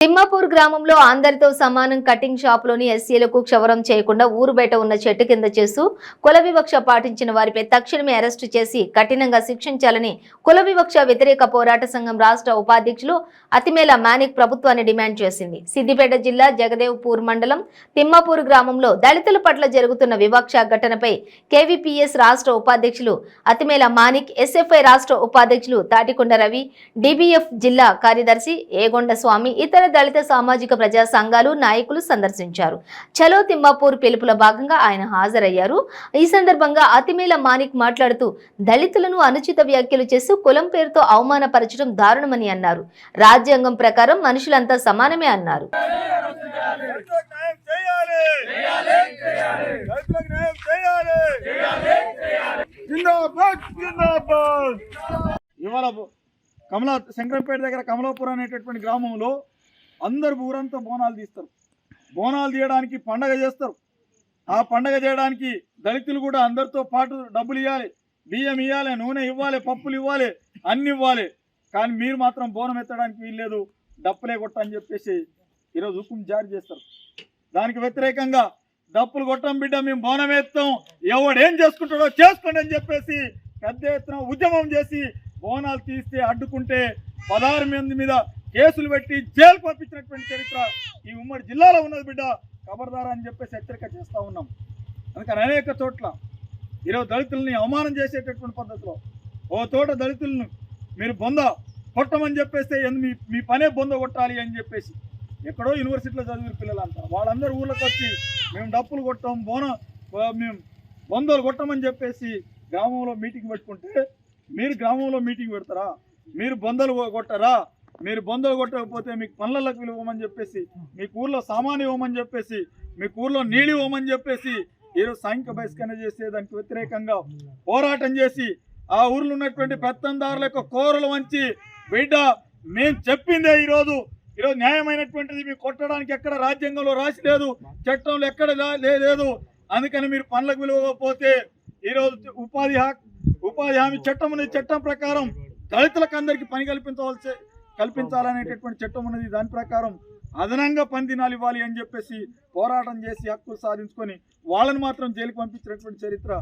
తిమ్మాపూర్ గ్రామంలో అందరితో సమానం కటింగ్ షాపులోని ఎస్సీలకు క్షవరం చేయకుండా ఊరు బయట ఉన్న చెట్టు కింద చేస్తూ కుల వివక్ష పాటించిన వారిపై తక్షణమే అరెస్టు చేసి కఠినంగా శిక్షించాలని కుల వివక్ష వ్యతిరేక పోరాట సంఘం రాష్ట్ర ఉపాధ్యక్షులు అతిమేల మానిక్ ప్రభుత్వాన్ని డిమాండ్ చేసింది. సిద్దిపేట జిల్లా జగదేవ్పూర్ మండలం తిమ్మాపూర్ గ్రామంలో దళితుల పట్ల జరుగుతున్న వివక్ష ఘటనపై కేవీపీఎస్ రాష్ట్ర ఉపాధ్యక్షులు అతిమేల మానిక్, ఎస్ఎఫ్ఐ రాష్ట్ర ఉపాధ్యక్షులు తాటికొండ రవి, డిబిఎఫ్ జిల్లా కార్యదర్శి ఏగొండ స్వామి ఇతర దళిత సామాజిక ప్రజా సంఘాలు నాయకులు సందర్శించారు. చలో తిమ్మాపూర్ పిలుపుల భాగంగా ఆయన హాజరయ్యారు. ఈ సందర్భంగా అతిమేల మానిక్ మాట్లాడుతూ దళితులను అనుచిత వ్యాఖ్యలు చేస్తూ కులం పేరుతో అవమానపరచడం దారుణమని అన్నారు. రాజ్యాంగం ప్రకారం మనుషులంతా సమానమే అన్నారు. కమలా శంకరంపేట దగ్గర కమలాపురం అనేటటువంటి గ్రామంలో అందరు ఊరంతా బోనాలు తీస్తారు. బోనాలు తీయడానికి పండగ చేస్తారు. ఆ పండగ చేయడానికి దళితులు కూడా అందరితో పాటు డబ్బులు ఇవ్వాలి, బియ్యం ఇవ్వాలి, నూనె ఇవ్వాలి, పప్పులు ఇవ్వాలి, అన్ని ఇవ్వాలి. కానీ మీరు మాత్రం బోనం ఎత్తడానికి వీల్లేదు, డప్పులే కొట్టని చెప్పేసి ఈరోజు హుకుం జారీ చేస్తారు. దానికి వ్యతిరేకంగా డప్పులు కొట్టం బిడ్డ, మేము బోనం ఎత్తాం, ఎవడేం చేసుకుంటాడో చేసుకోండి అని చెప్పేసి పెద్ద ఎత్తున ఉద్యమం చేసి బోనాలు తీస్తే అడ్డుకుంటే 16 మంది మీద కేసులు పెట్టి జైలు పంపించినటువంటి చరిత్ర ఈ ఉమ్మడి జిల్లాలో ఉన్నది బిడ్డ. ఖబర్దారా అని చెప్పేసి హెచ్చరిక చేస్తూ ఉన్నాం. అందుకని అనేక చోట్ల ఈరోజు దళితుల్ని అవమానం చేసేటటువంటి పద్ధతిలో ఓ తోట దళితులను మీరు బొంద కొట్టమని చెప్పేస్తే మీ పనే బొంద కొట్టాలి అని చెప్పేసి ఎక్కడో యూనివర్సిటీలో చదివిన పిల్లలు అంటారు. వాళ్ళందరూ ఊళ్ళకి వచ్చి మేము డప్పులు కొట్టాం, మేము బొందలు కొట్టమని చెప్పేసి గ్రామంలో మీటింగ్ పెట్టుకుంటే మీరు గ్రామంలో మీటింగ్ పెడతారా? మీరు బొందలు కొట్టరా? మీరు బొందలు కొట్టకపోతే మీకు పనులకు విలువ ఇవ్వమని చెప్పేసి, మీకు ఊర్లో సామాను ఇవ్వమని చెప్పేసి, మీకు ఊర్లో నీళ్ళు ఇవ్వమని చెప్పేసి ఈరోజు సాంఘిక బహిష్కరణ చేసే దానికి వ్యతిరేకంగా పోరాటం చేసి ఆ ఊర్లో ఉన్నటువంటి పెత్తందారుల యొక్క కోరలు వంచి బిడ్డ మేము చెప్పిందే ఈరోజు న్యాయమైనటువంటిది. మీకు కొట్టడానికి ఎక్కడ రాజ్యాంగంలో రాసి లేదు, చట్టంలో ఎక్కడ లేదు. అందుకని మీరు పనులకు విలువకపోతే ఈరోజు ఉపాధి హామీ చట్టం ఉన్నది. చట్టం ప్రకారం దళితులకు అందరికీ పని కల్పించాలనేటటువంటి చట్టం ఉన్నది. దాని ప్రకారం అదనంగా పని దినాలు ఇవ్వాలి అని చెప్పేసి పోరాటం చేసి హక్కులు సాధించుకొని వాళ్ళని మాత్రం జైలుకి పంపించినటువంటి చరిత్ర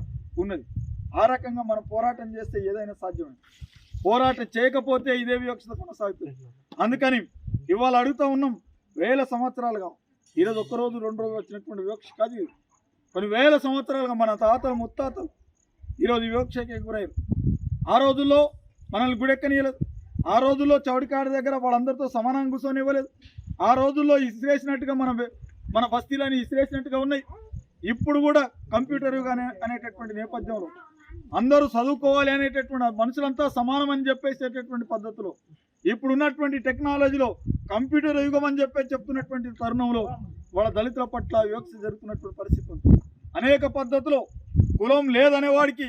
ఉన్నది. ఆ రకంగా మనం పోరాటం చేస్తే ఏదైనా సాధ్యమే. పోరాటం చేయకపోతే ఇదే వివక్షత కొనసాగుతుంది. అందుకని ఇవాళ అడుగుతూ ఉన్నాం, వేల సంవత్సరాలుగా ఈరోజు ఒక్కరోజు 2 రోజులు వచ్చినటువంటి వివక్ష కాదు. కొన్ని వేల సంవత్సరాలుగా మన తాతలు ముత్తాతలు ఈరోజు వివక్షకి గురయ్యారు. ఆ రోజుల్లో మనల్ని గుడెక్కనియలేదు. ఆ రోజుల్లో చౌడికాడ దగ్గర వాళ్ళందరితో సమానంగా కూర్చొని ఇవ్వలేదు. ఆ రోజుల్లో ఇసిరేసినట్టుగా మన బస్తీలని ఇసిరేసినట్టుగా ఉన్నాయి. ఇప్పుడు కూడా కంప్యూటర్ అనేటటువంటి నేపథ్యంలో అందరూ చదువుకోవాలి అనేటటువంటి మనుషులంతా సమానం అని చెప్పేసేటటువంటి పద్ధతిలో ఇప్పుడు ఉన్నటువంటి టెక్నాలజీలో కంప్యూటర్ యుగం అని చెప్తున్నటువంటి తరుణంలో వాళ్ళ దళితుల పట్ల వివక్ష జరుగుతున్నటువంటి పరిస్థితి ఉంది. అనేక పద్ధతిలో కులం లేదనేవాడికి